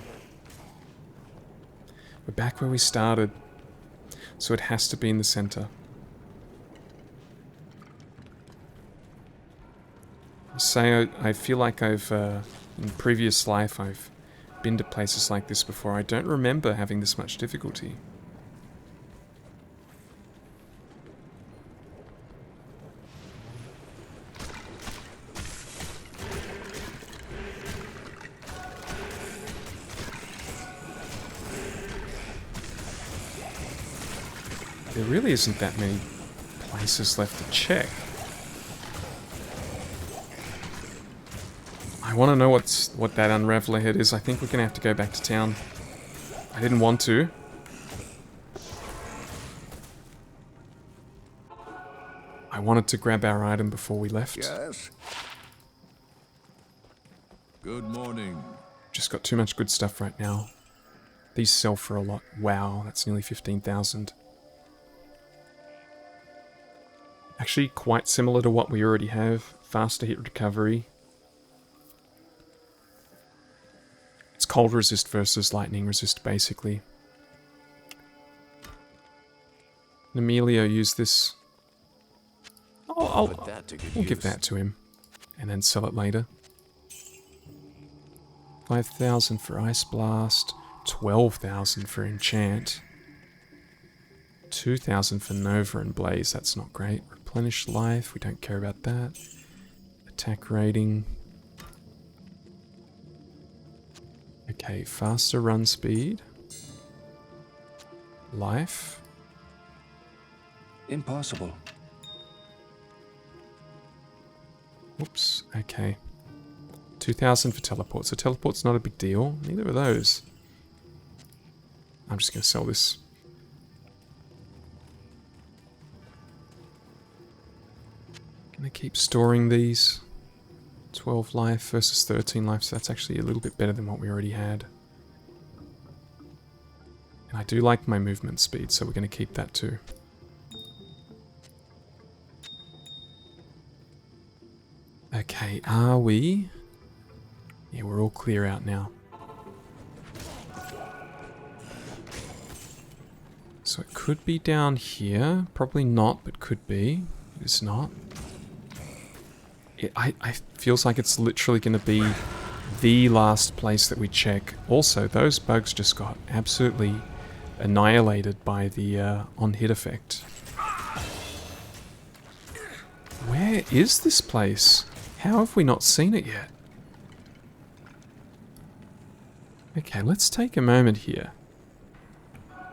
We're back where we started, so it has to be in the center. I feel like in previous life I've been to places like this before. I don't remember having this much difficulty. There really isn't that many places left to check. I want to know what that Unraveler head is. I think we're going to have to go back to town. I didn't want to. I wanted to grab our item before we left. Yes? Good morning. Just got too much good stuff right now. These sell for a lot. Wow, that's nearly 15,000. Actually, quite similar to what we already have. Faster hit recovery. It's cold resist versus lightning resist, basically. Emilio used this. We'll give that to him. And then sell it later. 5,000 for Ice Blast. 12,000 for Enchant. 2,000 for Nova and Blaze. That's not great. Replenish life. We don't care about that. Attack rating. Okay, faster run speed. Life. Impossible. Oops, okay. 2,000 for teleport. So teleport's not a big deal. Neither are those. I'm just going to sell this. Going to keep storing these. 12 life versus 13 life, so that's actually a little bit better than what we already had. And I do like my movement speed, so we're going to keep that too. Okay, are we? Yeah, we're all clear out now. So it could be down here. Probably not, but could be. It's not. I feels like it's literally going to be the last place that we check. Also, those bugs just got absolutely annihilated by the on-hit effect. Where is this place? How have we not seen it yet? Okay, let's take a moment here.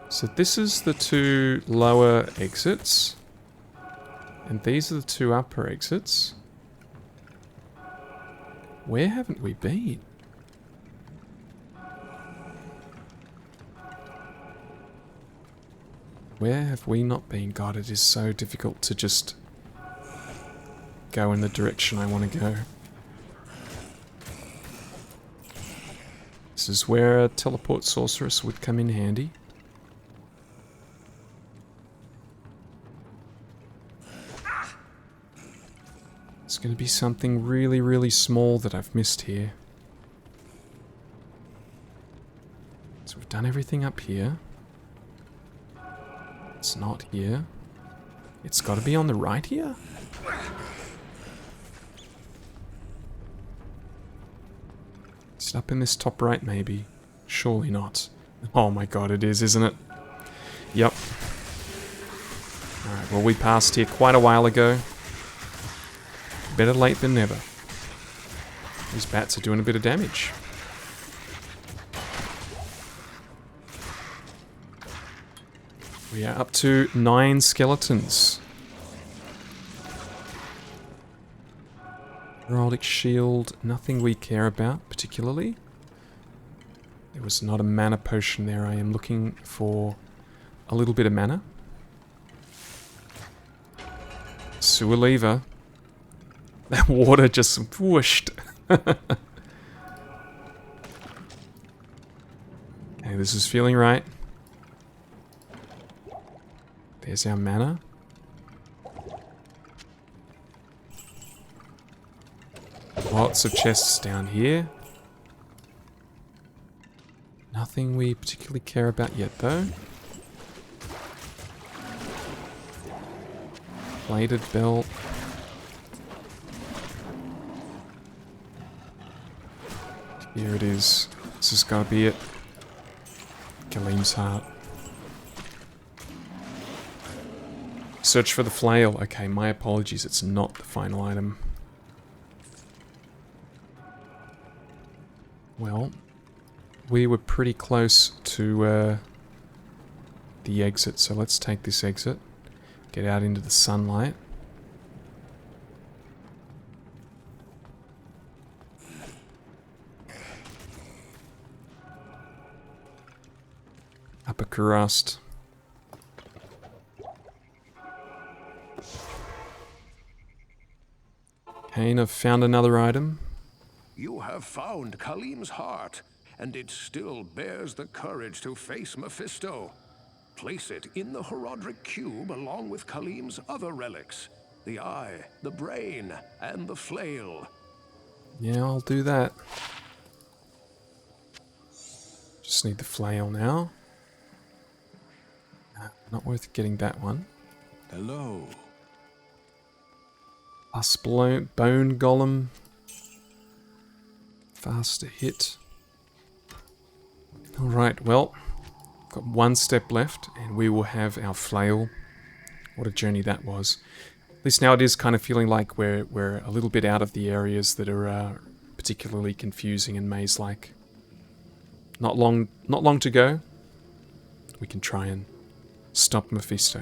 So this is the 2 lower exits. And these are the 2 upper exits. Where haven't we been? Where have we not been? God, it is so difficult to just go in the direction I want to go. This is where a teleport sorceress would come in handy. It's going to be something really, really small that I've missed here. So we've done everything up here. It's not here. It's got to be on the right here? Is it up in this top right, maybe? Surely not. Oh my god, it is, isn't it? Yep. Alright, well, we passed here quite a while ago. Better late than never. These bats are doing a bit of damage. We are up to 9 skeletons. Heraldic shield, nothing we care about particularly. There was not a mana potion there. I am looking for a little bit of mana. Sewer lever. That water just whooshed. Okay, this is feeling right. There's our mana. Lots of chests down here. Nothing we particularly care about yet, though. Bladed belt. Here it is. This has got to be it. Kalim's heart. Search for the flail. Okay, my apologies. It's not the final item. Well, we were pretty close to the exit, so let's take this exit. Get out into the sunlight. Upper Kurast. Kane, I've found another item. You have found Kalim's heart, and it still bears the courage to face Mephisto. Place it in the Heraldric cube along with Kalim's other relics. The eye, the brain, and the flail. Yeah, I'll do that. Just need the flail now. Not worth getting that one. Hello. Plus bone golem. Faster hit. Alright, well, got one step left and we will have our flail. What a journey that was. At least now it is kind of feeling like we're a little bit out of the areas that are particularly confusing and maze-like. Not long to go. We can try and stop Mephisto.